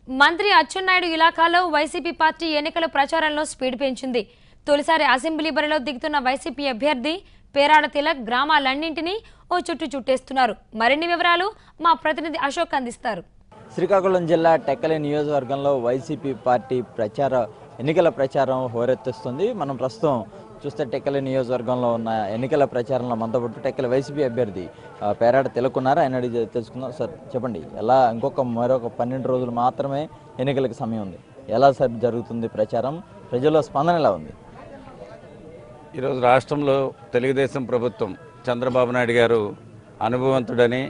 మంత్రి Atchannaidu ఇలాకాలో YCP party ఎన్నికల ప్రచారంలో స్పీడ్ పెంచింది. తొలిసారి అసెంబ్లీ బరిలో దిగుతున్న వైసీపీ అభ్యర్థి పేరాడ తిలక్ గ్రామాలన్నింటినీ ఓ చుట్టు చుట్టేస్తున్నారు. మరిన్ని వివరాలు మా ప్రతినిధి అశోక్ అందిస్తారు. శ్రీకాకుళం జిల్లా టెక్కలి నియోజకవర్గంలో వైసీపీ పార్టీ ఎన్నికల ప్రచారం హోరెత్తిస్తుంది. మనం ప్రస్తుతం చూస్తే టెక్కలి నియోజకవర్గంలో ఉన్న ఎన్నికల ప్రచారంలో మనతో పాటు టెక్కలి వైసీపీ అభ్యర్థి పేరాడ తిలక్ ఉన్నారు. ఆయన అడిగి తెలుసుకుందాం. సార్ చెప్పండి, మరొక 12 రోజులు మాత్రమే ఎన్నికలకు సమయం ఉంది. ఎలా సార్ జరుగుతుంది ప్రచారం? ప్రజల్లో స్పందన ఎలా ఉంది? ఈరోజు రాష్ట్రంలో తెలుగుదేశం ప్రభుత్వం చంద్రబాబు నాయుడు గారు అనుభవవంతుడని,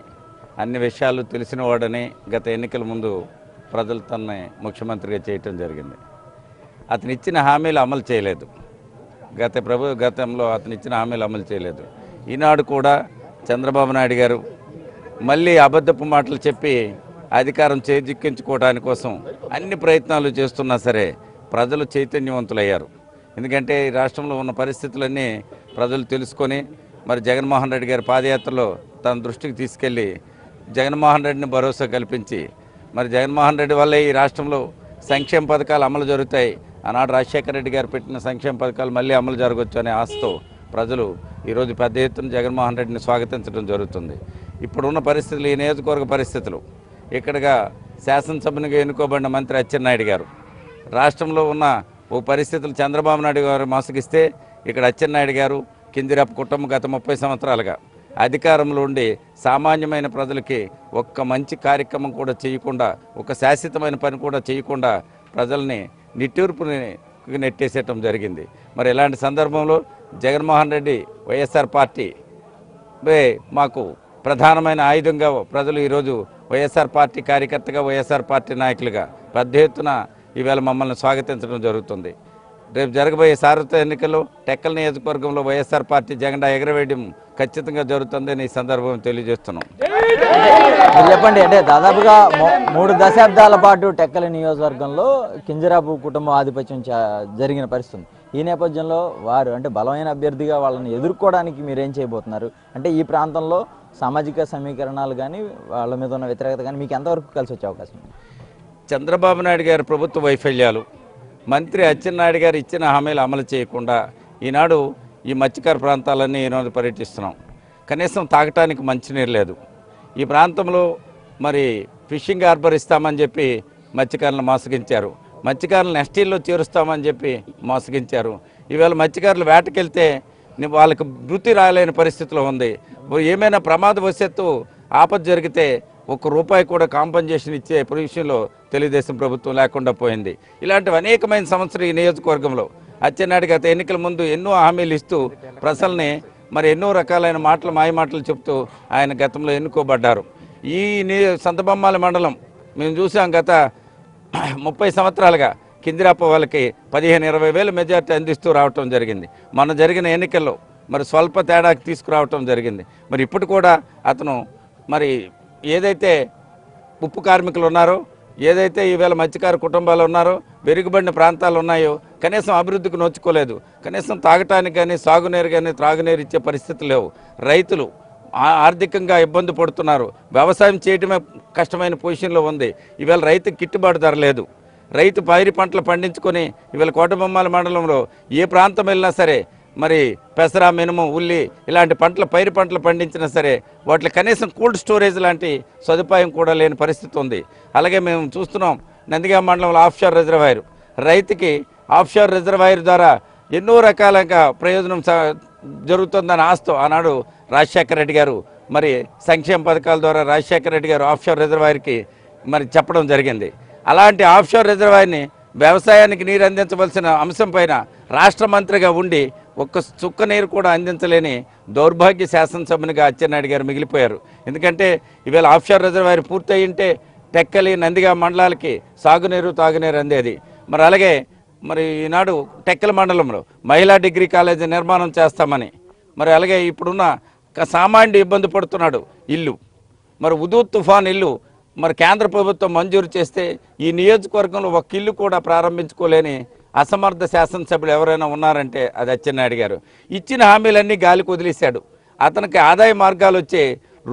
అన్ని విషయాలు తెలిసినవాడని గత ఎన్నికల ముందు ప్రజలు తనని ముఖ్యమంత్రిగా చేయటం జరిగింది. అతను ఇచ్చిన హామీలు అమలు చేయలేదు. గతంలో అతను ఇచ్చిన హామీలు అమలు చేయలేదు. ఈనాడు కూడా చంద్రబాబు నాయుడు గారు మళ్ళీ అబద్ధపు మాటలు చెప్పి అధికారం చేజిక్కించుకోవడానికి కోసం అన్ని ప్రయత్నాలు చేస్తున్నా సరే ప్రజలు చైతన్యవంతులయ్యారు. ఎందుకంటే ఈ రాష్ట్రంలో ఉన్న పరిస్థితులన్నీ ప్రజలు తెలుసుకొని మరి జగన్మోహన్ రెడ్డి గారి పాదయాత్రలో తన దృష్టికి తీసుకెళ్ళి జగన్మోహన్ రెడ్డిని భరోసా కల్పించి మరి జగన్మోహన్ రెడ్డి వల్లే ఈ రాష్ట్రంలో సంక్షేమ పథకాలు అమలు జరుగుతాయి, ఆనాడు రాజశేఖర రెడ్డి గారు పెట్టిన సంక్షేమ పథకాలు మళ్ళీ అమలు జరగవచ్చు అనే ఆశతో ప్రజలు ఈరోజు పెద్ద ఎత్తున జగన్మోహన్ రెడ్డిని స్వాగతించడం జరుగుతుంది. ఇప్పుడున్న పరిస్థితులు, ఈ నియోజకవర్గ పరిస్థితులు, ఇక్కడగా శాసనసభ్యునిగా ఎన్నుకోబడిన మంత్రి అచ్చెన్నాయుడు గారు రాష్ట్రంలో ఉన్న ఓ పరిస్థితులు చంద్రబాబు నాయుడు గారు మోసగిస్తే ఇక్కడ అచ్చెన్నాయుడు గారు కిందిరప్ప కుటుంబం గత 30 సంవత్సరాలుగా అధికారంలో ఉండి సామాన్యమైన ప్రజలకి ఒక్క మంచి కార్యక్రమం కూడా చేయకుండా, ఒక శాశ్వతమైన పని కూడా చేయకుండా ప్రజల్ని నిట్టూర్పుని నెట్టేసేయటం జరిగింది. మరి ఇలాంటి సందర్భంలో జగన్మోహన్ రెడ్డి వైఎస్ఆర్ పార్టీ మాకు ప్రధానమైన ఆయుధంగా ప్రజలు ఈరోజు వైఎస్ఆర్ పార్టీ కార్యకర్తగా, వైఎస్ఆర్ పార్టీ నాయకులుగా పెద్ద ఎత్తున ఈవేళ మమ్మల్ని స్వాగతించడం జరుగుతుంది. రేపు జరగబోయే సార్వత్రిక ఎన్నికల్లో టెక్కలి నియోజకవర్గంలో వైఎస్ఆర్ పార్టీ జెండా ఎగరవేయడం ఖచ్చితంగా జరుగుతుందని ఈ సందర్భం తెలియజేస్తున్నాం. చెప్పండి, అంటే దాదాపుగా 3 దశాబ్దాల పాటు టెక్కలి నియోజకవర్గంలో కింజరాపు కుటుంబం ఆధిపత్యం జరిగిన పరిస్థితి. ఈ నేపథ్యంలో వారు అంటే బలమైన అభ్యర్థిగా వాళ్ళని ఎదుర్కోవడానికి మీరేం చేయబోతున్నారు? అంటే ఈ ప్రాంతంలో సామాజిక సమీకరణాలు కానీ వాళ్ళ మీద ఉన్న వ్యతిరేకత కానీ మీకు ఎంతవరకు కలిసి వచ్చే అవకాశం ఉంది? చంద్రబాబు నాయుడు గారి ప్రభుత్వ వైఫల్యాలు, మంత్రి అచ్చెన్నాయుడు గారు ఇచ్చిన హామీలు అమలు చేయకుండా ఈనాడు ఈ మత్స్యకార ప్రాంతాలన్నీ ఈరోజు పర్యటిస్తున్నాం. కనీసం తాగటానికి మంచినీరు లేదు. ఈ ప్రాంతంలో మరి ఫిషింగ్ హార్బర్ ఇస్తామని చెప్పి మత్స్యకారులను మోసగించారు. మత్స్యకారులను ఎస్టీల్లో చేరుస్తామని చెప్పి మోసగించారు. ఈవేళ మత్స్యకారులు వేటకెళ్తే వాళ్ళకి వృత్తి రాలేని పరిస్థితిలో ఉంది. ఏమైనా ప్రమాదవశాత్తు ఆపద జరిగితే ₹1 కూడా కాంపన్సేషన్ ఇచ్చే విషయంలో తెలుగుదేశం ప్రభుత్వం లేకుండా పోయింది. ఇలాంటివి అనేకమైన సమస్యలు ఈ నియోజకవర్గంలో అచ్చెన్నాయుడు గత ఎన్నికల ముందు ఎన్నో హామీలు ఇస్తూ ప్రజల్ని మరి ఎన్నో రకాలైన మాయమాటలు చెప్తూ ఆయన గతంలో ఎన్నుకోబడ్డారు. ఈ సంతబొమ్మాల మండలం మేము చూసాం. గత 30 సంవత్సరాలుగా కిందిరాప వాళ్ళకి 15-20 వేల మెజార్టీ అందిస్తూ రావటం జరిగింది. మొన్న జరిగిన ఎన్నికల్లో మరి స్వల్ప తేడాకి తీసుకురావటం జరిగింది. మరి ఇప్పుడు కూడా అతను మరి ఏదైతే ఉప్పు కార్మికులు ఉన్నారో, ఏదైతే ఈవేళ మత్స్యకార కుటుంబాలు ఉన్నారో, వెనుకబడిన ప్రాంతాలు ఉన్నాయో కనీసం అభివృద్ధికి నోచుకోలేదు. కనీసం తాగటానికి కానీ, సాగునీరు కానీ, త్రాగునీరు ఇచ్చే పరిస్థితులు లేవు. రైతులు ఆర్థికంగా ఇబ్బంది పడుతున్నారు. వ్యవసాయం చేయడమే కష్టమైన పొజిషన్లో ఉంది. ఈవేళ రైతుకి గిట్టుబాటు ధర లేదు. రైతు పైరు పంటలు పండించుకొని ఈవేళ కోటబొమ్మాల మండలంలో ఏ ప్రాంతం వెళ్ళినా సరే మరి పెసర, మినుము, ఉల్లి ఇలాంటి పైరు పంటలు పండించినా సరే వాటిలో కనీసం కోల్డ్ స్టోరేజ్ లాంటి సదుపాయం కూడా లేని పరిస్థితి ఉంది. అలాగే మేము చూస్తున్నాం నందిగామ మండలంలో ఆఫ్షోర్ రిజర్వాయర్, రైతుకి ఆఫ్షోర్ రిజర్వాయర్ ద్వారా ఎన్నో రకాలుగా ప్రయోజనం జరుగుతుందని ఆస్తో ఆనాడు రాజశేఖర రెడ్డి గారు మరి సంక్షేమ పథకాల ద్వారా రాజశేఖర రెడ్డి గారు ఆఫ్షోర్ రిజర్వాయర్కి మరి చెప్పడం జరిగింది. అలాంటి ఆఫ్షోర్ రిజర్వాయర్ని వ్యవసాయానికి నీరు అందించవలసిన అంశం పైన రాష్ట్ర మంత్రిగా ఉండి ఒక్క చుక్క నీరు కూడా అందించలేని దౌర్భాగ్య శాసనసభ్యునిగా అచ్చెన్నాయుడు గారు మిగిలిపోయారు. ఎందుకంటే ఈవేళ ఆఫ్షోర్ రిజర్వాయర్ పూర్తి అయింటే టెక్కలి, నందిగామ మండలాలకి సాగునీరు, తాగునీరు అందేది. మరి అలాగే మరి ఈనాడు టెక్కలి మండలంలో మహిళా డిగ్రీ కాలేజీ నిర్మాణం చేస్తామని, మరి అలాగే ఇప్పుడున్న సామాన్యుడు ఇబ్బంది పడుతున్నాడు ఇల్లు, మరి హుదూద్ తుఫాన్ ఇల్లు మరి కేంద్ర ప్రభుత్వం మంజూరు చేస్తే ఈ నియోజకవర్గంలో ఒక ఇల్లు కూడా ప్రారంభించుకోలేని అసమర్థ శాసనసభ్యులు ఎవరైనా ఉన్నారంటే అది అచ్చెన్నాయుడు గారు. ఇచ్చిన హామీలన్నీ గాలికి వదిలేశాడు. అతనికి ఆదాయ మార్గాలు వచ్చే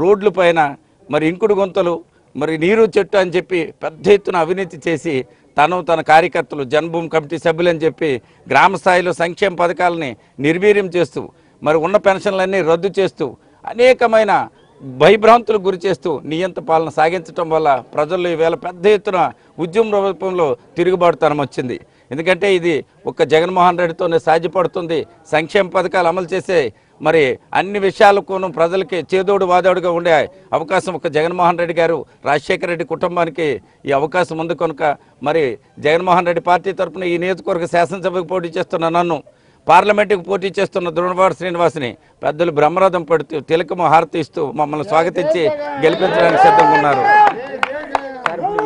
రోడ్ల పైన మరి ఇంకుడు గుంతలు, మరి నీరు చెట్టు అని చెప్పి పెద్ద ఎత్తున అవినీతి చేసి తన కార్యకర్తలు జన్మభూమి కమిటీ సభ్యులని చెప్పి గ్రామ స్థాయిలో సంక్షేమ పథకాలని నిర్వీర్యం చేస్తూ మరి ఉన్న పెన్షన్లన్నీ రద్దు చేస్తూ అనేకమైన భయభ్రాంతులకు గురి చేస్తూ నియంత పాలన సాగించడం వల్ల ప్రజల్లో ఈవేళ పెద్ద ఎత్తున ఉద్యమ రూపంలో తిరుగుబాటుతనం వచ్చింది. ఎందుకంటే ఇది ఒక్క జగన్మోహన్ రెడ్డితోనే సాధ్యపడుతుంది. సంక్షేమ పథకాలు అమలు చేసే మరి అన్ని విషయాలకును ప్రజలకి చేదోడు వాదోడుగా ఉండే అవకాశం ఒక జగన్మోహన్ రెడ్డి గారు రాజశేఖర రెడ్డి కుటుంబానికి ఈ అవకాశం ఉంది కనుక మరి జగన్మోహన్ రెడ్డి పార్టీ తరఫున ఈ నియోజకవర్గ శాసనసభకు పోటీ చేస్తున్న నన్ను, పార్లమెంటుకు పోటీ చేస్తున్న ధృవనవాడ శ్రీనివాస్ని పెద్దలు బ్రహ్మరథం పడుతూ తిలకము హారతి ఇస్తూ మమ్మల్ని స్వాగతించి గెలిపించడానికి సిద్ధంగా ఉన్నారు.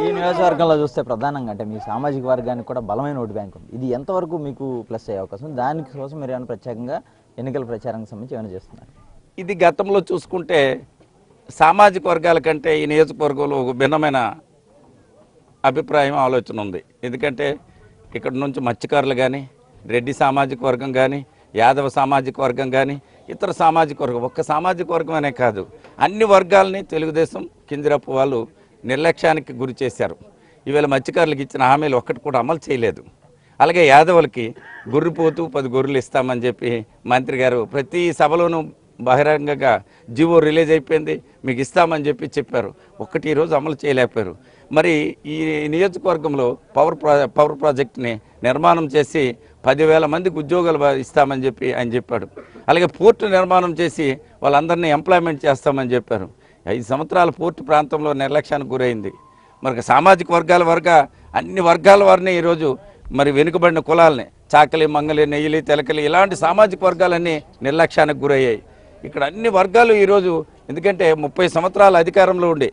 ఈ నియోజకవర్గంలో చూస్తే ప్రధానంగా అంటే మీ సామాజిక వర్గానికి కూడా బలమైన ఓటు బ్యాంక్ ఉంది. ఇది ఎంతవరకు మీకు ప్లస్ అయ్యే అవకాశం ఉంది? దానికోసం మీరు ఏమైనా ప్రత్యేకంగా ఎన్నికల ప్రచారానికి సంబంధించి ఏమైనా చేస్తున్నారు? ఇది గతంలో చూసుకుంటే సామాజిక వర్గాల కంటే ఈ నియోజకవర్గంలో ఒక భిన్నమైన అభిప్రాయం ఆలోచన ఉంది. ఎందుకంటే ఇక్కడ నుంచి మత్స్యకారులు కానీ, రెడ్డి సామాజిక వర్గం కానీ, యాదవ సామాజిక వర్గం కానీ, ఇతర సామాజిక వర్గం, ఒక్క సామాజిక వర్గం అనే కాదు అన్ని వర్గాలని తెలుగుదేశం కింజరాపు వాళ్ళు నిర్లక్ష్యానికి గురి చేశారు. ఈవేళ మత్స్యకారులకు ఇచ్చిన హామీలు ఒక్కటి కూడా అమలు చేయలేదు. అలాగే యాదవులకి గొర్రెపోతూ 10 గొర్రెలు ఇస్తామని చెప్పి మంత్రి గారు ప్రతి సభలోనూ బహిరంగంగా జీవో రిలీజ్ అయిపోయింది, మీకు ఇస్తామని చెప్పారు. ఒక్కటి ఈరోజు అమలు చేయలేకపోయారు. మరి ఈ నియోజకవర్గంలో పవర్ ప్రాజెక్ట్ని నిర్మాణం చేసి 10,000 మందికి ఉద్యోగాలు ఇస్తామని చెప్పి ఆయన చెప్పాడు. అలాగే పోర్టు నిర్మాణం చేసి వాళ్ళందరినీ ఎంప్లాయ్మెంట్ చేస్తామని చెప్పారు. 5 సంవత్సరాల పోర్టు ప్రాంతంలో నిర్లక్ష్యానికి గురైంది. మరి సామాజిక వర్గాల అన్ని వర్గాల వారిని ఈరోజు మరి వెనుకబడిన కులాలని చాకలి, మంగలి, నెయ్యిలి, తెలకలి ఇలాంటి సామాజిక వర్గాలన్నీ నిర్లక్ష్యానికి గురయ్యాయి. ఇక్కడ అన్ని వర్గాలు ఈరోజు ఎందుకంటే 30 సంవత్సరాల అధికారంలో ఉండి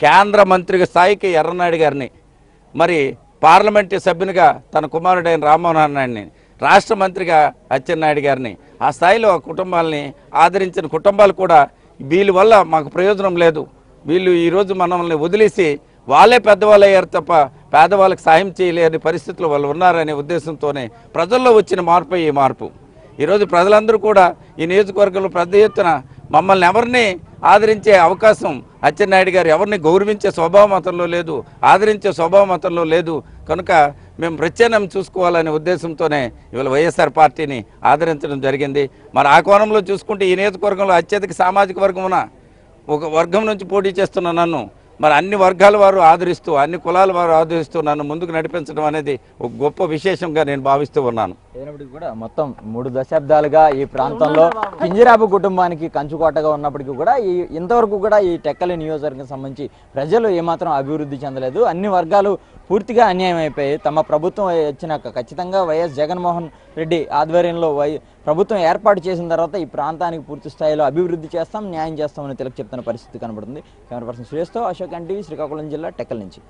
కేంద్ర మంత్రి స్థాయికి ఎర్రనాయుడు గారిని, మరి పార్లమెంటు సభ్యునిగా తన కుమారుడైన రామ్మోహన్ నాయుడిని, రాష్ట్ర మంత్రిగా అచ్చెన్నాయుడు గారిని ఆ స్థాయిలో ఆ కుటుంబాలని ఆదరించిన కుటుంబాలు కూడా వీళ్ళ వల్ల మాకు ప్రయోజనం లేదు, వీళ్ళు ఈరోజు మనల్ని వదిలేసి వాళ్ళే పెద్దవాళ్ళు అయ్యారు తప్ప పేదవాళ్ళకి సాయం చేయలేని పరిస్థితులు వాళ్ళు ఉన్నారనే ఉద్దేశంతోనే ప్రజల్లో వచ్చిన మార్పు ఈ మార్పు. ఈరోజు ప్రజలందరూ కూడా ఈ నియోజకవర్గంలో పెద్ద ఎత్తున మమ్మల్ని ఎవరిని ఆదరించే అవకాశం అచ్చెన్నాయుడు గారు ఎవరిని గౌరవించే స్వభావ మతంలో లేదు, ఆదరించే స్వభావ మతంలో లేదు కనుక మేము ప్రత్యామ్నాయం చూసుకోవాలనే ఉద్దేశంతోనే ఇవాళ వైఎస్ఆర్ పార్టీని ఆదరించడం జరిగింది. మరి ఆ కోణంలో చూసుకుంటే ఈ నియోజకవర్గంలో అత్యధిక సామాజిక వర్గం ఉన్న ఒక వర్గం నుంచి పోటీ చేస్తున్న నన్ను మరి అన్ని వర్గాల వారు ఆదరిస్తూ, అన్ని కులాల వారు ఆదరిస్తూ నన్ను ముందుకు నడిపించడం అనేది ఒక గొప్ప విశేషంగా నేను భావిస్తూ ఉన్నాను. అయినప్పటికీ కూడా మొత్తం 3 దశాబ్దాలుగా ఈ ప్రాంతంలో కింజరాపు కుటుంబానికి కంచుకోటగా ఉన్నప్పటికీ కూడా ఇంతవరకు కూడా ఈ టెక్కలి నియోజకవర్గం సంబంధించి ప్రజలు ఏమాత్రం అభివృద్ధి చెందలేదు. అన్ని వర్గాలు పూర్తిగా అన్యాయం అయిపోయి తమ ప్రభుత్వం వచ్చినాక ఖచ్చితంగా వైఎస్ జగన్మోహన్ రెడ్డి ఆధ్వర్యంలో ప్రభుత్వం ఏర్పాటు చేసిన తర్వాత ఈ ప్రాంతానికి పూర్తి స్థాయిలో అభివృద్ధి చేస్తాం, న్యాయం చేస్తామని తెలుగు చెప్తున్న పరిస్థితి కనబడుతుంది. కెమెరా పర్సన్ సురేష్తో అశోక్ ఎన్టీవీ, శ్రీకాకుళం జిల్లా టెక్కల్ నుంచి.